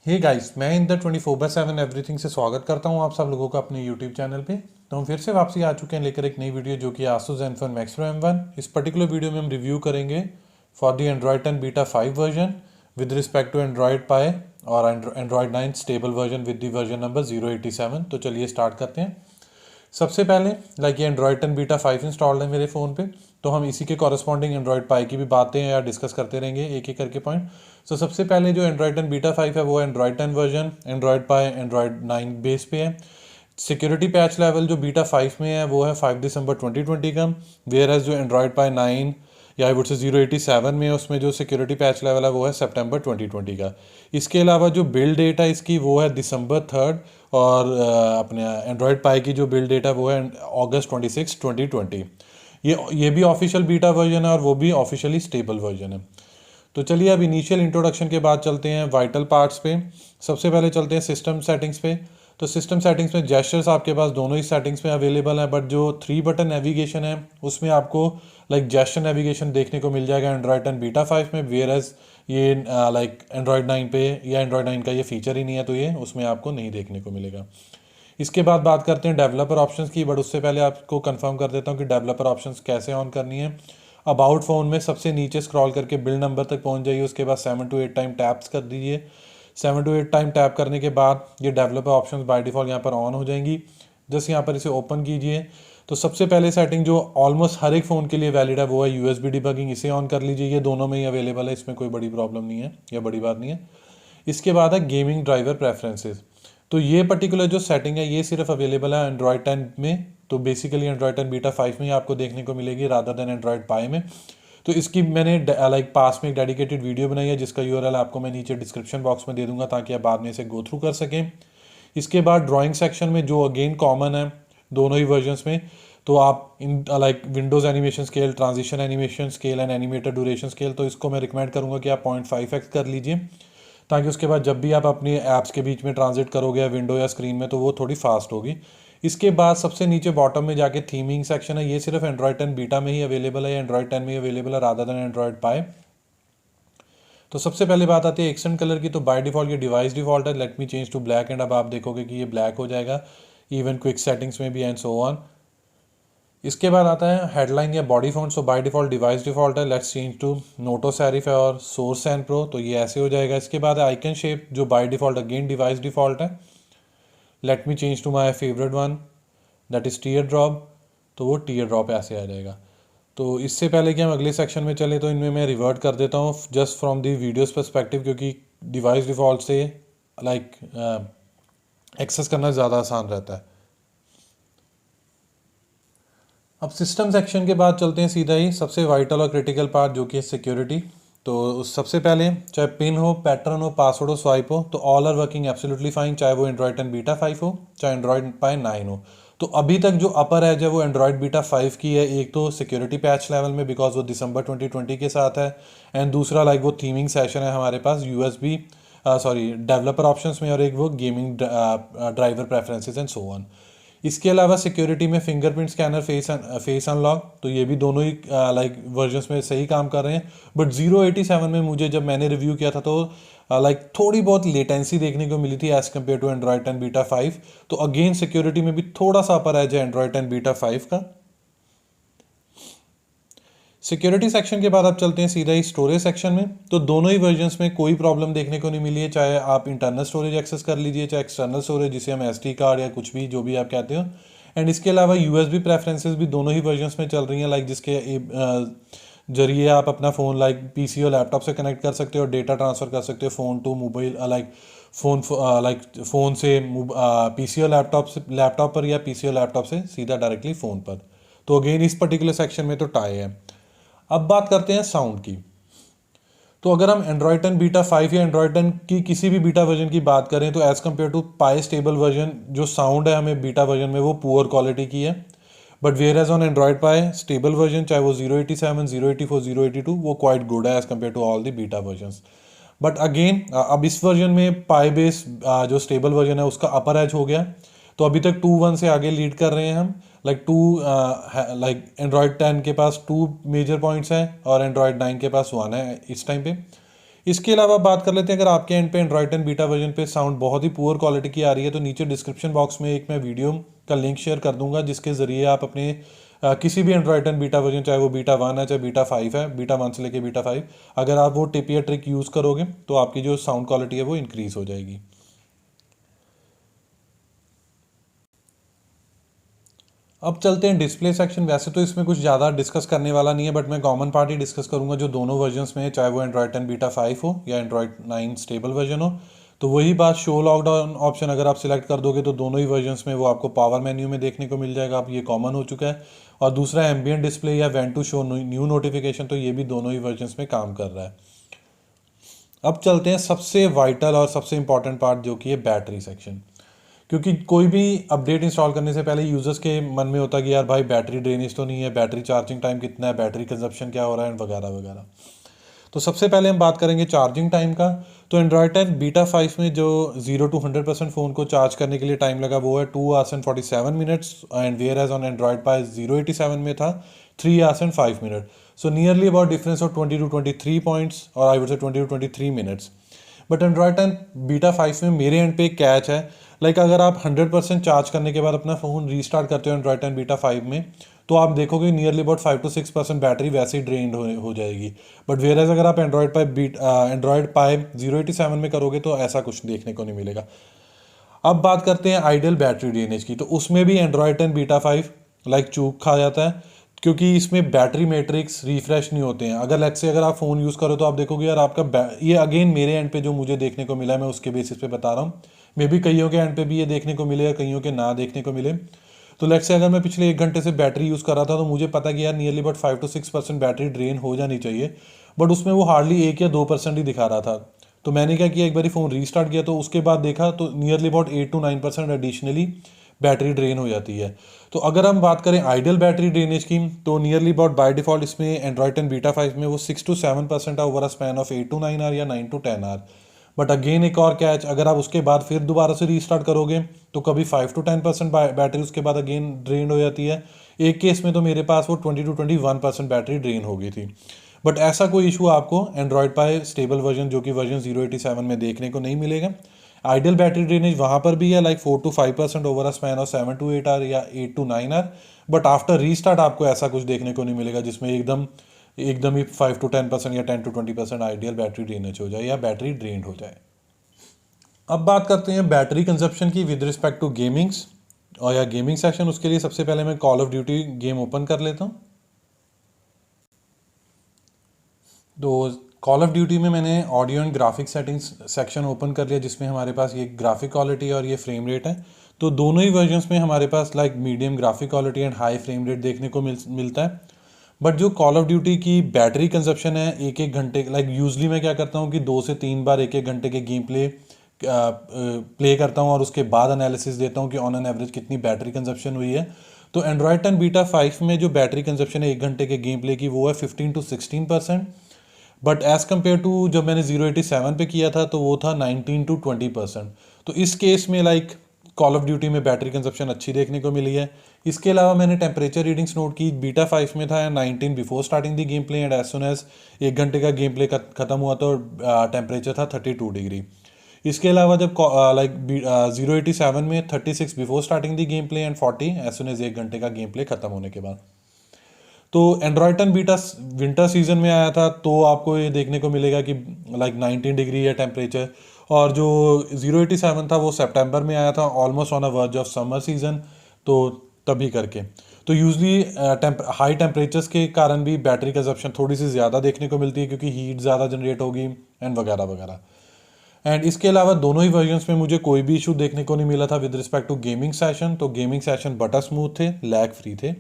Hey guys, मैं in the 24/7 everything से स्वागत करता हूं आप सब लोगों का अपने यूट्यूब चैनल पे। तो हम फिर से वापसी आ चुके हैं लेकर एक नई वीडियो जो कि Asus ZenFone max pro M1। इस पर्टिकुलर वीडियो में हम रिव्यू करेंगे for the Android 10 beta 5 version with respect to Android Pie और Android 9 stable version with the version number 087। तो चलिए स्टार्ट करते हैं। सबसे पहले ये एंड्रॉयड 10 बीटा 5 इंस्टॉल्ड है मेरे फ़ोन पे, तो हम इसी के कॉरस्पॉन्डिंग एंड्रॉयड पाई की भी बातें या डिस्कस करते रहेंगे एक एक करके पॉइंट। सो सबसे पहले जो एंड्रॉयड 10 बीटा 5 है वो एंड्रॉयड 10 वर्जन एंड्रॉयड पाई एंड्रॉयड 9 बेस पे है। सिक्योरिटी पैच लेवल जो बीटा 5 में है वो है 5 दिसंबर 2020 का, वेयर एज जो एंड्रॉयड पाई 9 या आई वुड से 087 में उसमें जो सिक्योरिटी पैच लेवल है वो है सितंबर 2020 का। इसके अलावा जो बिल्ड डेट है इसकी वो है दिसंबर 3 और अपने एंड्रॉयड पाई की जो बिल्ड डेट है वो है अगस्त 26 2020। ये भी ऑफिशियल बीटा वर्जन है और वो भी ऑफिशियली स्टेबल वर्जन है। तो चलिए अब इनिशियल इंट्रोडक्शन के बाद चलते हैं वाइटल पार्ट्स पे। सबसे पहले चलते हैं सिस्टम सेटिंग्स पे। तो सिस्टम सेटिंग्स में जेस्चर्स आपके पास दोनों ही सेटिंग्स में अवेलेबल है, बट जो 3 बटन नेविगेशन है उसमें आपको जेस्चर नेविगेशन देखने को मिल जाएगा एंड्रॉयड 10 बीटा 5 में, वेयर एज ये एंड्रॉयड 9 पे या एंड्रॉयड 9 का ये फीचर ही नहीं है, तो ये उसमें आपको नहीं देखने को मिलेगा। इसके बाद बात करते हैं डेवलपर ऑप्शंस की, बट उससे पहले आपको कंफर्म कर देता हूँ कि डेवलपर ऑप्शंस कैसे ऑन करनी है। अबाउट फ़ोन में सबसे नीचे स्क्रॉल करके बिल्ड नंबर तक पहुँच जाइए, उसके बाद 7 to 8 टाइम टैप्स कर दीजिए। 7 to 8 टाइम टैप करने के बाद ये डेवलपर ऑप्शंस बाय डिफ़ॉल्ट यहाँ पर ऑन हो जाएंगी। जस्ट यहाँ पर इसे ओपन कीजिए तो सबसे पहले सेटिंग जो ऑलमोस्ट हर एक फ़ोन के लिए वैलिड है वो है USB डिबगिंग, इसे ऑन कर लीजिए। ये दोनों में ही अवेलेबल है, इसमें कोई बड़ी प्रॉब्लम नहीं है या बड़ी बात नहीं है। इसके बाद है गेमिंग ड्राइवर प्रेफरेंसेस। तो ये पर्टिकुलर जो सेटिंग है ये सिर्फ अवेलेबल है एंड्रॉयड 10 में, तो बेसिकली एंड्रॉयड 10 बीटा 5 में ही आपको देखने को मिलेगी रादर देन एंड्रॉयड पाई में। तो इसकी मैंने पास में एक डेडिकेटेड वीडियो बनाई है जिसका URL आपको मैं नीचे डिस्क्रिप्शन बॉक्स में दे दूंगा ताकि आप बाद में इसे गो थ्रू कर सकें। इसके बाद ड्राइंग सेक्शन में जो अगेन कॉमन है दोनों ही वर्जन्स में, तो आप इन Windows animation scale, transition animation scale and animated duration scale, तो इसको मैं रिकमेंड करूँगा कि आप 0.5x कर लीजिए ताकि उसके बाद जब भी आप अपनी ऐप्स के बीच में ट्रांजिट करोगे या विंडो या स्क्रीन में तो वो थोड़ी फास्ट होगी। इसके बाद सबसे नीचे बॉटम में जाके थीमिंग सेक्शन है, ये सिर्फ एंड्रॉयड 10 बीटा में ही अवेलेबल है, एंड्रॉयड 10 में ही अवेलेबल है रादर देन एंड्रॉयड पाई। तो सबसे पहले बात आती है एक्सेंट कलर की। तो बाय डिफ़ॉल्ट ये डिवाइस डिफ़ॉल्ट है, let me change to black and अब आप देखोगे कि ये ब्लैक हो जाएगा इवन क्विक सेटिंग्स में भी एंड सो ऑन। इसके बाद आता है हेडलाइन या body font. So by default device default है, let's change to Noto Serif है और सोर्स एंड प्रो, तो ये ऐसे हो जाएगा। इसके बाद आइकन शेप जो by default again device default है, let me change to my favourite one that is tear drop, तो वो टीयर ड्रॉप ऐसे आ जाएगा। तो इससे पहले कि हम अगले सेक्शन में चले तो इनमें मैं रिवर्ट कर देता हूँ just from the videos perspective, क्योंकि डिवाइस डिफ़ॉल्ट से एक्सेस करना ज़्यादा आसान रहता है। अब सिस्टम सेक्शन के बाद चलते हैं सीधा ही सबसे वाइटल और क्रिटिकल पार्ट जो कि है सिक्योरिटी। तो सबसे पहले चाहे पिन हो, पैटर्न हो, पासवर्ड हो, स्वाइप हो, तो all are working absolutely fine, चाहे वो एंड्रॉयड 10 बीटा 5 हो चाहे एंड्रॉयड पाई 9 हो। तो अभी तक जो अपर एज है वो एंड्रॉयड बीटा 5 की है, एक तो सिक्योरिटी पैच लेवल में बिकॉज वो दिसंबर 2020 के साथ है, एंड दूसरा वो थीमिंग सेशन है हमारे पास USB डेवलपर ऑप्शंस में, और एक वो gaming driver preferences and so on. इसके अलावा सिक्योरिटी में फिंगरप्रिंट स्कैनर, फेस अनलॉक, तो ये भी दोनों ही वर्जन्स में सही काम कर रहे हैं। बट 087 में मुझे जब मैंने रिव्यू किया था तो थोड़ी बहुत लेटेंसी देखने को मिली थी as compared to Android 10 beta 5। तो अगेन सिक्योरिटी में भी थोड़ा सा अपर एज है एंड्रॉयड 10 बीटा 5 का। सिक्योरिटी सेक्शन के बाद आप चलते हैं सीधा ही स्टोरेज सेक्शन में। तो दोनों ही वर्जन्स में कोई प्रॉब्लम देखने को नहीं मिली है, चाहे आप इंटरनल स्टोरेज एक्सेस कर लीजिए चाहे एक्सटर्नल स्टोरेज जिसे हम SD कार्ड या कुछ भी जो भी आप कहते हो। एंड इसके अलावा USB प्रेफरेंसेस भी दोनों ही वर्जन्स में चल रही हैं, जिसके जरिए आप अपना फ़ोन PC और लैपटॉप से कनेक्ट कर सकते हो और डेटा ट्रांसफ़र कर सकते हो फ़ोन टू मोबाइल फ़ोन से PC और लैपटॉप पर या PC और लैपटॉप से सीधा डायरेक्टली फ़ोन पर। तो अगेन इस पर्टिकुलर सेक्शन में तो टाई है। अब बात करते हैं साउंड की। तो अगर हम एंड्रॉयड 10 बीटा 5 या एंड्रॉयड 10 की किसी भी बीटा वर्जन की बात करें तो as compared to Pie stable version जो साउंड है हमें बीटा वर्जन में वो पुअर क्वालिटी की है, but whereas on Android Pie stable version चाहे वो 087, 084, 082 वो क्वाइट गुड है as compared to all the beta versions. But again अब इस वर्जन में पाई बेस जो स्टेबल वर्जन है उसका अपर एज हो गया, तो अभी तक 2-1 से आगे लीड कर रहे हैं हम। एंड्रॉयड 10 के पास 2 मेजर पॉइंट्स हैं और एंड्रॉयड 9 के पास 1 है इस टाइम पे। इसके अलावा बात कर लेते हैं, अगर आपके एंड पे एंड्रॉइड 10 बीटा वर्जन पे साउंड बहुत ही पुअर क्वालिटी की आ रही है तो नीचे डिस्क्रिप्शन बॉक्स में एक मैं वीडियो का लिंक शेयर कर दूंगा, जिसके ज़रिए आप अपने किसी भी एंड्रॉइड 10 बीटा वर्जन, चाहे वो बीटा 1 है चाहे बीटा 5 है, बीटा 1 से लेके बीटा 5, अगर आप वो टिप या ट्रिक यूज़ करोगे तो आपकी जो साउंड क्वालिटी है वो इंक्रीज़ हो जाएगी। अब चलते हैं डिस्प्ले सेक्शन। वैसे तो इसमें कुछ ज़्यादा डिस्कस करने वाला नहीं है, बट मैं कॉमन पार्ट ही डिस्कस करूंगा जो दोनों वर्जन्स में है, चाहे वो एंड्रॉइड 10 बीटा 5 हो या एंड्रॉइड 9 स्टेबल वर्जन हो। तो वही बात, शो लॉकडाउन ऑप्शन अगर आप सिलेक्ट कर दोगे तो दोनों ही वर्जन्स में वो आपको पावर मेन्यू में देखने को मिल जाएगा, अब ये कॉमन हो चुका है। और दूसरा एम्बियंट डिस्प्ले या when to show new notification, तो ये भी दोनों ही वर्जन्स में काम कर रहा है। अब चलते हैं सबसे वाइटल और सबसे इंपॉर्टेंट पार्ट, जो कि है बैटरी सेक्शन। क्योंकि कोई भी अपडेट इंस्टॉल करने से पहले यूज़र्स के मन में होता है कि यार भाई बैटरी ड्रेनेज तो नहीं है, बैटरी चार्जिंग टाइम कितना है, बैटरी कंजप्शन क्या हो रहा है, वगैरह वगैरह। तो सबसे पहले हम बात करेंगे चार्जिंग टाइम का। तो एंड्रॉयड 10 बीटा 5 में जो 0 to 100% फ़ोन को चार्ज करने के लिए टाइम लगा वो है 2 hours and 47 minutes, and whereas on Android Pie 087 में था 3 hours and 5 minutes। So nearly about difference of 20 to 23 points, और I would say 20 to 23 minutes। But Android 10 beta 5 में मेरे एंड पे एक कैच है, अगर आप 100% चार्ज करने के बाद अपना फ़ोन रीस्टार्ट करते हो एंड्रॉयड 10 बीटा 5 में, तो आप देखोगे नियरली अबाउट 5 to 6% बैटरी वैसे ही ड्रेन्ड हो जाएगी। बट वेयर एज अगर आप एंड्रॉयड पाई 087 में करोगे तो ऐसा कुछ देखने को नहीं मिलेगा। अब बात करते हैं आइडियल बैटरी ड्रेनेज की। तो उसमें भी एंड्रॉयड 10 बीटा 5 चूक खा जाता है, क्योंकि इसमें बैटरी मैट्रिक्स रिफ्रेश नहीं होते हैं। अगर आप फ़ोन यूज़ करो तो आप देखोगे यार आपका ये अगेन मेरे एंड पे जो मुझे देखने को मिला है, मैं उसके बेसिस पे बता रहा हूँ, मे बी कईयों के एंड पे भी ये देखने को मिले या कईयों के ना देखने को मिले। तो लेट्स से अगर मैं पिछले 1 घंटे से बैटरी यूज़ कर रहा था तो मुझे पता कि यार nearly about 5 to 6% battery drain हो जानी चाहिए, बट उसमें वो हार्डली 1 या 2% ही दिखा रहा था। तो मैंने क्या किया, एक बार फ़ोन रीस्टार्ट किया तो उसके बाद देखा तो nearly about 8 to 9% additionally battery drain हो जाती है। तो अगर हम बात करें आइडियल बैटरी ड्रेनेज की, तो नियरली अबाउट बाय डिफॉल्ट इसमें एंड्रॉयड 10 बीटा 5 में वो 6 to 7% है over a span of 8 to 9 hour या 9 to 10 आवर। बट अगेन एक और कैच, अगर आप उसके बाद फिर दोबारा से रीस्टार्ट करोगे तो कभी 5 to 10% बैटरी उसके बाद अगेन ड्रेन हो जाती है। एक केस में तो मेरे पास वो 20 to 21% बैटरी ड्रेन हो गई थी। बट ऐसा कोई इशू आपको एंड्रॉयड पाई स्टेबल वर्जन, जो कि वर्जन 087 में देखने को नहीं मिलेगा। आइडियल बैटरी ड्रेनेज वहाँ पर भी है 4 to 5% over a span of 7 to 8 hour या 8 to 9 hour. But after restart आपको ऐसा कुछ देखने को नहीं मिलेगा जिसमें एकदम ही 5 to 10% या 10 to 20% आइडियल बैटरी ड्रेनेज हो जाए या बैटरी ड्रेन्ड हो जाए। अब बात करते हैं बैटरी कंजप्शन की विद रिस्पेक्ट टू गेमिंग्स और या गेमिंग सेक्शन। उसके लिए सबसे पहले मैं call of duty game open कर लेता हूँ। तो कॉल ऑफ ड्यूटी में मैंने audio and graphic settings section open कर लिया, जिसमें हमारे पास ये ग्राफिक क्वालिटी और ये फ्रेम रेट है। तो दोनों ही वर्जन्स में हमारे पास medium graphic quality and high frame rate देखने को मिलता है। बट जो कॉल ऑफ ड्यूटी की बैटरी कंजप्शन है 1-1 घंटे, यूजली मैं क्या करता हूँ कि 2 से 3 बार 1-1 घंटे के गेम प्ले करता हूँ और उसके बाद एनालिसिस देता हूँ कि ऑन एन एवरेज कितनी बैटरी कंजप्शन हुई है। तो एंड्रॉयड 10 बीटा 5 में जो बैटरी कंजप्शन है 1 घंटे के गेम प्ले की वो है 15 to 16%। But as compared to जब मैंने 087 पे किया था तो वो था 19 to 20%। तो इस केस में कॉल ऑफ ड्यूटी में बैटरी कंजप्शन अच्छी देखने को मिली है। इसके अलावा मैंने टेम्परेचर रीडिंग्स नोट की, बीटा 5 में था 19 before starting the game play and as soon as 1 घंटे का गेम प्ले खत्म हुआ तो टेम्परेचर था 32 डिग्री। इसके अलावा जब 087 में 36 before starting the game play and 40 as soon as 1 घंटे का गेम प्ले खत्म होने के बाद। तो एंड्रॉयड 10 बीटा विंटर सीजन में आया था तो आपको ये देखने को मिलेगा कि 19 डिग्री है टेम्परेचर, और जो 087 था वो सितंबर में आया था almost on a verge of summer season. तो तभी करके तो यूजली हाई टेम्परेचर्स के कारण भी बैटरी कंजप्शन थोड़ी सी ज़्यादा देखने को मिलती है, क्योंकि हीट ज़्यादा जनरेट होगी एंड वगैरह वगैरह। एंड इसके अलावा दोनों ही वर्जन्स में मुझे कोई भी इशू देखने को नहीं मिला था with respect to gaming session. तो गेमिंग सेशन बटर स्मूथ थे, लैग फ्री थे।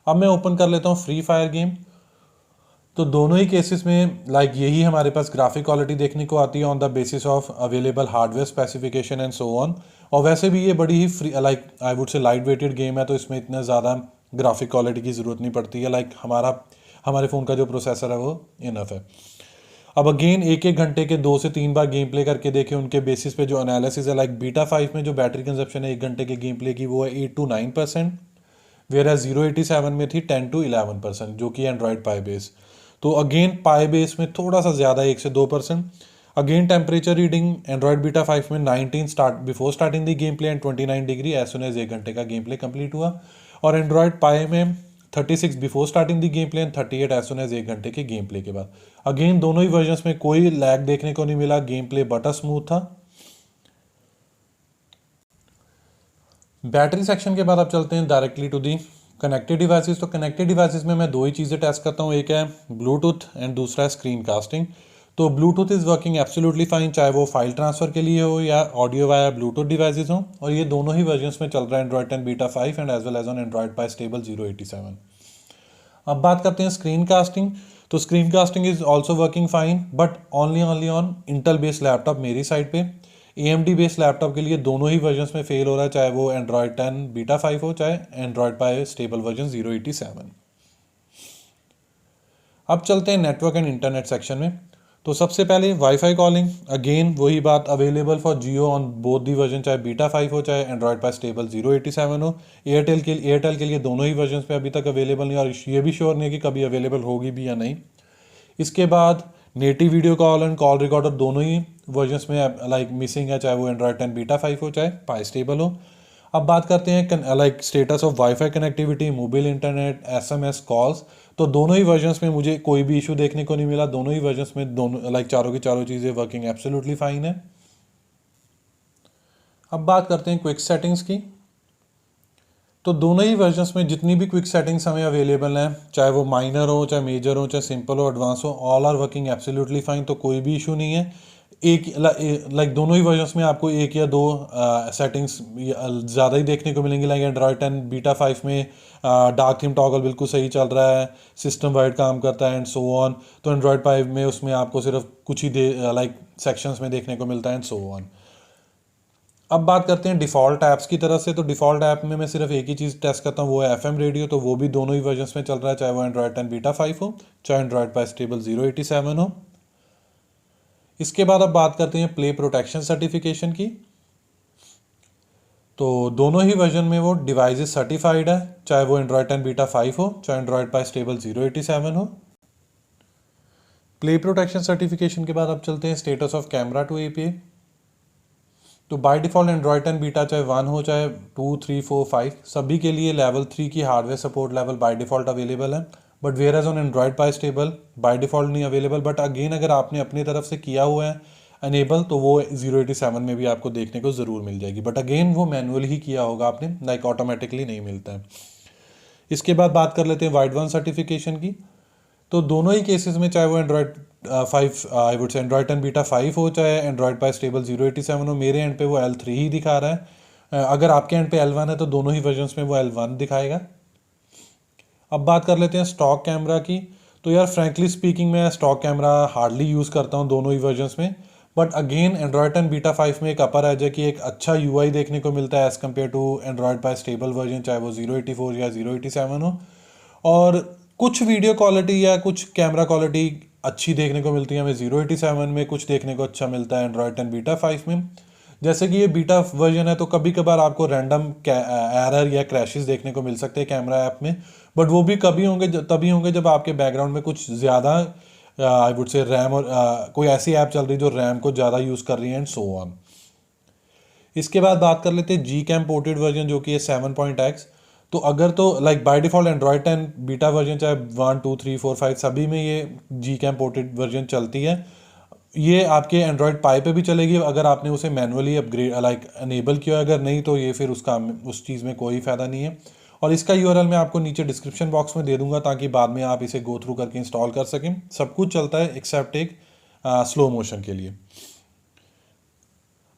अब मैं ओपन कर लेता हूँ फ्री फायर गेम। तो दोनों ही केसेस में यही हमारे पास ग्राफिक क्वालिटी देखने को आती है on the basis of available hardware specification and so on. और वैसे भी ये बड़ी ही free I would say light weighted game है, तो इसमें इतना ज़्यादा ग्राफिक क्वालिटी की ज़रूरत नहीं पड़ती है। हमारे फ़ोन का जो प्रोसेसर है वो इनफ है। अब अगेन 1-1 घंटे के 2 से 3 बार गेम प्ले करके देखें, उनके बेसिस पे जो एनालिसिस है बीटा 5 में जो बैटरी कंजप्शन है 1 घंटे के गेम प्ले की वो है 8 to 9%, वेयर 087 में थी 10 to 11%, जो कि एंड्रॉयड पाई बेस। तो अगेन पाई बेस में थोड़ा सा ज़्यादा 1 से 2%। Again temperature reading Android beta 5 में 19 start before starting the game play and 29 degree as soon as 1 घंटे का गेम प्ले कंप्लीट हुआ। और एंड्रॉयड पाई में 36 before starting the game play and 38 as soon as 1 घंटे के गेम प्ले के बाद। अगेन दोनों ही वर्जन्स में कोई लैग देखने को नहीं मिला, गेम प्ले बटा स्मूथ था। बैटरी सेक्शन के बाद आप चलते हैं directly to the connected devices. तो कनेक्टेड डिवाइसेस में मैं दो ही चीज़ें टेस्ट करता हूँ, एक है ब्लूटूथ एंड दूसरा है स्क्रीन कास्टिंग। तो Bluetooth is working absolutely fine, चाहे वो फाइल ट्रांसफर के लिए हो या ऑडियो वाया ब्लूटूथ डिवाइसेस हो, और ये दोनों ही वर्जन्स में चल रहा है Android 10 beta 5 and as well as on Android Pie stable 087। अब बात करते हैं स्क्रीन कास्टिंग। तो screen casting is also working fine but only on Intel based laptop मेरी साइड पे। AMD बेस्ड लैपटॉप के लिए दोनों ही वर्जन्स में फेल हो रहा है, चाहे वो एंड्रॉयड 10 बीटा 5 हो चाहे एंड्रॉयड पाई स्टेबल वर्जन 087। अब चलते हैं नेटवर्क एंड इंटरनेट सेक्शन में। तो सबसे पहले वाईफाई कॉलिंग, अगेन वही बात, available for Jio on both the version, चाहे बीटा 5 हो चाहे एंड्रॉयड पाई स्टेबल 087 हो। एयरटेल के लिए दोनों ही वर्जन पे अभी तक अवेलेबल नहीं, और ये भी श्योर नहीं है कि कभी अवेलेबल होगी भी या नहीं। इसके बाद native video call and call recorder दोनों ही वर्जन्स में लाइक मिसिंग है, चाहे वो एंड्रॉयड 10 बीटा 5 हो चाहे पाई स्टेबल हो। अब बात करते हैं like status of wifi connectivity, mobile internet, SMS calls. तो दोनों ही वर्जन्स में मुझे कोई भी इशू देखने को नहीं मिला, दोनों ही वर्जन्स में दोनों लाइक चारों की चारों चीज़ें वर्किंग एब्सोल्युटली फाइन है। अब बात करते हैं क्विक सेटिंग्स की। तो दोनों ही वर्जन्स में जितनी भी क्विक सेटिंग्स हमें अवेलेबल हैं, चाहे वो माइनर हो चाहे मेजर हो चाहे सिंपल हो एडवांस हो, all are working absolutely fine, तो कोई भी इशू नहीं है। एक लाइक दोनों ही वर्जन्स में आपको एक या दो सेटिंग्स ज़्यादा ही देखने को मिलेंगी, लाइक एंड्रॉयड 10 बीटा 5 में डार्क थीम टॉगल बिल्कुल सही चल रहा है, सिस्टम वाइड काम करता है एंड सो ऑन। तो एंड्रॉयड 5 में उसमें आपको सिर्फ कुछ ही लाइक सेक्शंस में देखने को मिलता है एंड सो ऑन। अब बात करते हैं डिफ़ॉल्ट ऐप्स की तरफ से। तो डिफ़ॉल्ट ऐप में मैं सिर्फ एक ही चीज़ टेस्ट करता हूँ, वो है FM रेडियो। तो वो भी दोनों ही वर्जन्स में चल रहा है, चाहे वो एंड्रॉयड 10 बीटा 5 हो चाहे एंड्रॉयड पाई स्टेबल 087 हो। इसके बाद अब बात करते हैं प्ले प्रोटेक्शन सर्टिफिकेशन की। तो दोनों ही वर्जन में वो डिवाइसेस सर्टिफाइड है, चाहे वो एंड्रॉयड 10 बीटा 5 हो चाहे एंड्रॉयड पाई स्टेबल 087 हो। प्ले प्रोटेक्शन सर्टिफिकेशन के बाद अब चलते हैं status of camera two API। तो बाय डिफ़ॉल्ट एंड्रॉयड 10 बीटा चाहे 1 हो चाहे 2, 3, 4, 5 सभी के लिए लेवल 3 की hardware support level by default available है, but whereas on Android Pie stable by default नहीं अवेलेबल। बट अगेन अगर आपने अपनी तरफ से किया हुआ है अनेबल, तो वो 087 में भी आपको देखने को ज़रूर मिल जाएगी, बट अगेन वो मैनुअली ही किया होगा आपने, लाइक ऑटोमेटिकली नहीं मिलता है। इसके बाद बात कर लेते हैं वाइड वन सर्टिफिकेशन की। तो दोनों ही केसेस में, चाहे वो एंड्रॉयड 5 आई वुड से एंड्रॉयड 10 बीटा 5 हो चाहे एंड्रॉयड पाई स्टेबल 087 हो, मेरे एंड पे वो L3 ही दिखा रहा है। अगर आपके एंड पे L1 है तो दोनों ही वर्जन्स में वो L1 दिखाएगा। अब बात कर लेते हैं स्टॉक कैमरा की। तो यार फ्रैंकली स्पीकिंग मैं स्टॉक कैमरा हार्डली यूज़ करता हूँ दोनों ही वर्जन्स में, बट अगेन एंड्रॉयड 10 बीटा 5 में एक अपर एज है कि एक अच्छा UI देखने को मिलता है as compared to Android Pie stable version, चाहे वो 084 या 087 हो। और कुछ वीडियो क्वालिटी या कुछ कैमरा क्वालिटी अच्छी देखने को मिलती है हमें 087 में, कुछ देखने को अच्छा मिलता है एंड्रॉयड 10 बीटा 5 में। जैसे कि ये बीटा वर्जन है तो कभी कभार आपको रैंडम एरर या क्रैशेस देखने को मिल सकते हैं कैमरा ऐप में, बट वो भी तभी होंगे जब आपके बैकग्राउंड में कुछ ज़्यादा आई वुड से रैम और कोई ऐसी ऐप चल रही है जो रैम को ज़्यादा यूज़ कर रही है एंड सो ऑन। इसके बाद बात कर लेते हैं Gcam पोर्टेड वर्जन जो कि है 7.x। तो अगर तो like bye default Android 10 beta version चाहे 1, 2, 3, 4, 5 सभी में ये Gcam पोर्टेड वर्जन चलती है। ये आपके एंड्रॉयड पाई पे भी चलेगी अगर आपने उसे मैनुअली अपग्रेड लाइक अनेबल किया, अगर नहीं तो ये फिर उस चीज़ में कोई फ़ायदा नहीं है। और इसका URL मैं आपको नीचे डिस्क्रिप्शन बॉक्स में दे दूंगा ताकि बाद में आप इसे गो थ्रू करके इंस्टॉल कर सकें। सब कुछ चलता है एक्सेप्ट एक स्लो मोशन के लिए।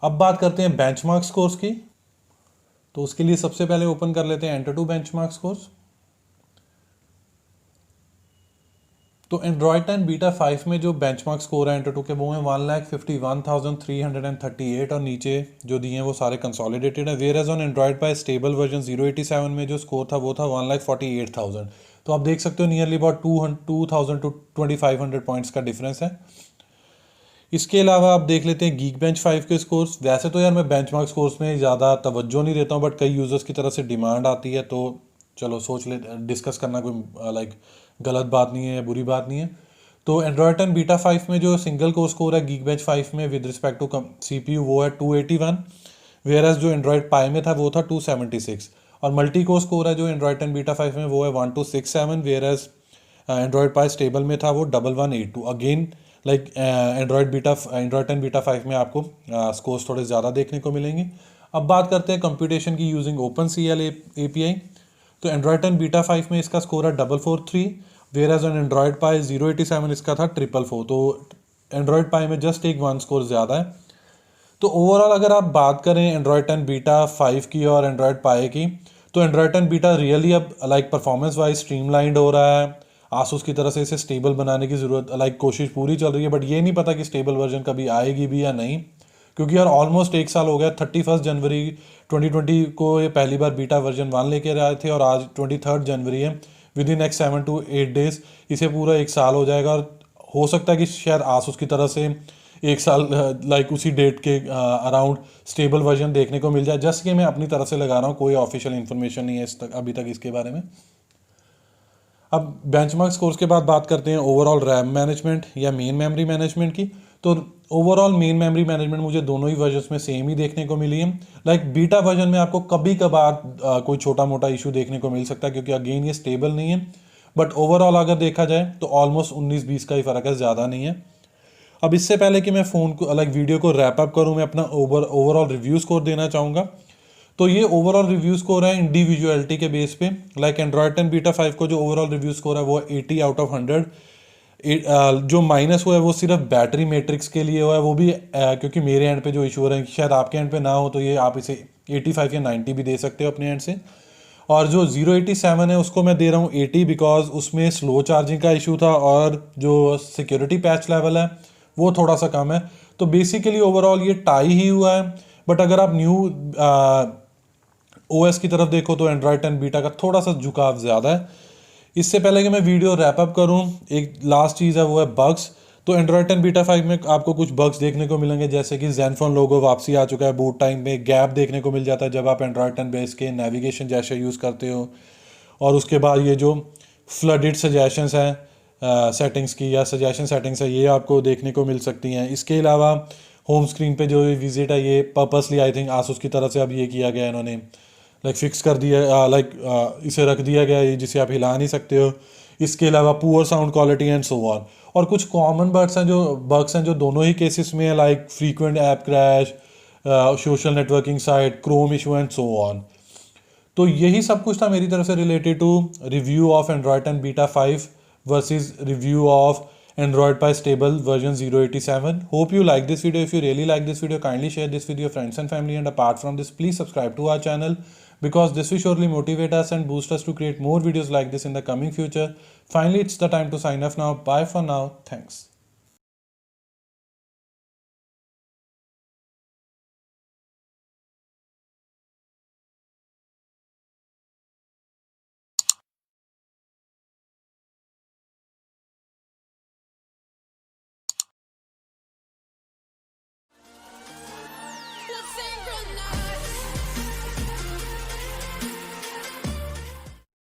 अब बात करते हैं बेंचमार्क स्कोर्स की। तो उसके लिए सबसे पहले ओपन कर लेते हैं एंटर टू बेंचमार्क स्कोर्स। तो एंड्रॉयड 10 बीटा 5 में जो बेंचमार्क स्कोर है एंटर टू के वो हैं 1,51,338 और नीचे जो दिए हैं वो सारे कंसोलिडेटेड है। Whereas on Android Pie stable version 087 में जो स्कोर था वो था 1,48,000। तो आप देख सकते हो नियरली अबाउट 2,000 टू 2,500 पॉइंट्स का डिफरेंस है। इसके अलावा आप देख लेते हैं गीक बेंच 5 के स्कोर्स। वैसे तो यार मैं बेंचमार्क स्कोर्स में ज़्यादा तवज्जो नहीं देता हूँ, बट कई यूज़र्स की तरफ से डिमांड आती है तो चलो सोच ले डिस्कस करना कोई लाइक गलत बात नहीं है या बुरी बात नहीं है। तो एंड्रॉयड 10 बीटा 5 में जो सिंगल कोर स्कोर है Geekbench 5 में विद रिस्पेक्ट टू CPU वो है 281, वेयर जो एंड्रॉयड पाई में था वो था 276, और मल्टी कोर स्कोर है जो एंड्रॉयड 10 बीटा 5 में वो है 1267, वेयर एंड्रॉयड पाई स्टेबल में था वो 1182। अगेन लाइक एंड्रॉयड 10 बीटा 5 में आपको स्कोर्स थोड़े ज़्यादा देखने को मिलेंगे। अब बात करते हैं कंप्यूटेशन की यूजिंग OpenCL API। तो एंड्रॉयड 10 बीटा 5 में इसका स्कोर है 443, where as on Android Pie 087 इसका था 444। तो एंड्रॉयड पाई में जस्ट एक 1 स्कोर ज़्यादा है। तो ओवरऑल अगर आप बात करें एंड्रॉयड 10 बीटा 5 की और एंड्रॉयड पाई की, तो एंड्रॉयड 10 बीटा रियली अब लाइक परफॉर्मेंस वाइज स्ट्रीमलाइंड हो रहा है। आसूस की तरफ से इसे स्टेबल बनाने की ज़रूरत लाइक कोशिश पूरी चल रही है, बट ये नहीं पता कि स्टेबल वर्जन कभी आएगी भी या नहीं, क्योंकि यार ऑलमोस्ट एक साल हो गया। 31 जनवरी 2020 को ये पहली बार बीटा वर्जन 1 लेके आए थे और आज 23 जनवरी है। With in next 7 to 8 days इसे पूरा एक साल हो जाएगा, और हो सकता है कि शायद आसूस की तरफ से एक साल लाइक उसी डेट के अराउंड स्टेबल वर्जन देखने को मिल जाए। जस्ट कि मैं अपनी तरफ से लगा रहा हूँ, कोई ऑफिशियल इन्फॉर्मेशन नहीं है अभी तक इसके बारे में। अब बेंचमार्क स्कोर्स के बाद बात करते हैं ओवरऑल रैम मैनेजमेंट या मेन मेमोरी मैनेजमेंट की। तो ओवरऑल मेन मेमोरी मैनेजमेंट मुझे दोनों ही वर्जन्स में सेम ही देखने को मिली है। लाइक बीटा वर्जन में आपको कभी कभार कोई छोटा मोटा इशू देखने को मिल सकता है, क्योंकि अगेन ये स्टेबल नहीं है, बट ओवरऑल अगर देखा जाए तो ऑलमोस्ट 19-20 का ही फ़र्क है, ज़्यादा नहीं है। अब इससे पहले कि मैं फ़ोन को लाइक वीडियो को रैप अप करूँ, मैं अपना ओवरऑल रिव्यू स्कोर देना चाहूँगा। तो ये ओवरऑल रिव्यू स्कोर है इंडिविजुअलिटी के बेस पे। लाइक एंड्रॉयड 10 बीटा 5 को जो ओवरऑल रिव्यू स्कोर है वो 80 आउट ऑफ 100। जो माइनस हुआ है वो सिर्फ बैटरी मैट्रिक्स के लिए हुआ है, वो भी क्योंकि मेरे एंड पे जो इशू हो रहा है शायद आपके एंड पे ना हो, तो ये आप इसे 85 या 90 भी दे सकते हो अपने एंड से। और जो 087 है उसको मैं दे रहा हूँ 80, बिकॉज उसमें स्लो चार्जिंग का इशू था और जो सिक्योरिटी पैच लेवल है वो थोड़ा सा कम है। तो बेसिकली ओवरऑल ये टाई ही हुआ है। बट अगर आप न्यू OS की तरफ देखो तो एंड्रॉयड 10 बीटा का थोड़ा सा झुकाव ज़्यादा है। इससे पहले कि मैं वीडियो रैप अप करूं, एक लास्ट चीज़ है वो है बग्स। तो एंड्रॉयड 10 बीटा 5 में आपको कुछ बग्स देखने को मिलेंगे, जैसे कि ज़ेनफोन लोगो वापसी आ चुका है, बूट टाइम में गैप देखने को मिल जाता है जब आप एंड्रॉयड 10 बेस के नेविगेशन जैसे यूज़ करते हो। और उसके बाद ये जो फ्लडेड सजेशंस हैं सेटिंग्स की या सजेशन सेटिंग्स है, ये आपको देखने को मिल सकती हैं। इसके अलावा होम स्क्रीन पे जो विजिट है ये पर्पसली आई थिंक आसूस की तरफ से अब ये किया गया है, इन्होंने लाइक फिक्स कर दिया, इसे रख दिया गया है जिसे आप हिला नहीं सकते हो। इसके अलावा poor sound quality and so on. और कुछ कॉमन बग्स हैं जो दोनों ही केसेस में है, like frequent app crash, social networking site, Chrome issue and so on. तो यही सब कुछ था मेरी तरफ से related to review of Android 10 beta 5 versus review of Android Pie stable version 087. Hope you like this video. If you really like this video, kindly share this with your friends and family. And apart from this, please subscribe to our channel, because this will surely motivate us and boost us to create more videos like this in the coming future. Finally, it's the time to sign off now. Bye for now. Thanks.